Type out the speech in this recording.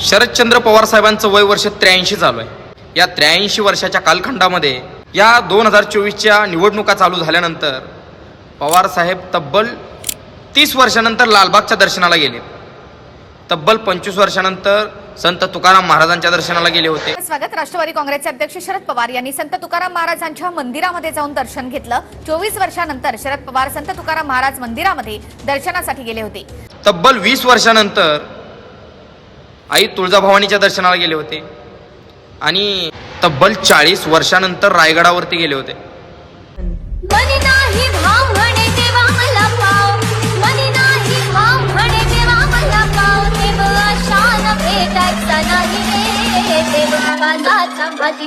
शरदचंद्र पवार साहेबांचं वय वर्ष 83 चालू आहे. या 83 वर्षाच्या कालखंडामध्ये या 2024च्या निवडणुका चालू झाल्यानंतर पवार साहेब तब्बल 30 वर्षानंतर लालबागच्या दर्शनाला गेले. तब्बल 25 वर्षानंतर संत तुकाराम महाराजांच्या दर्शनाला गेले होते. स्वागत. राष्ट्रवादी काँग्रेसचे अध्यक्ष शरद पवार यांनी संत तुकाराम महाराजांच्या मंदिरामध्ये जाऊन दर्शन घेतलं. 24 वर्षानंतर शरद पवार संत तुकाराम महाराज मंदिरामध्ये दर्शनासाठी गेले होते. तब्बल 20 वर्षानंतर आई तुळजाभवानीच्या दर्शनाला गेले होते आणि तब्बल 40 वर्षानंतर रायगडावरती गेले होते. भाजी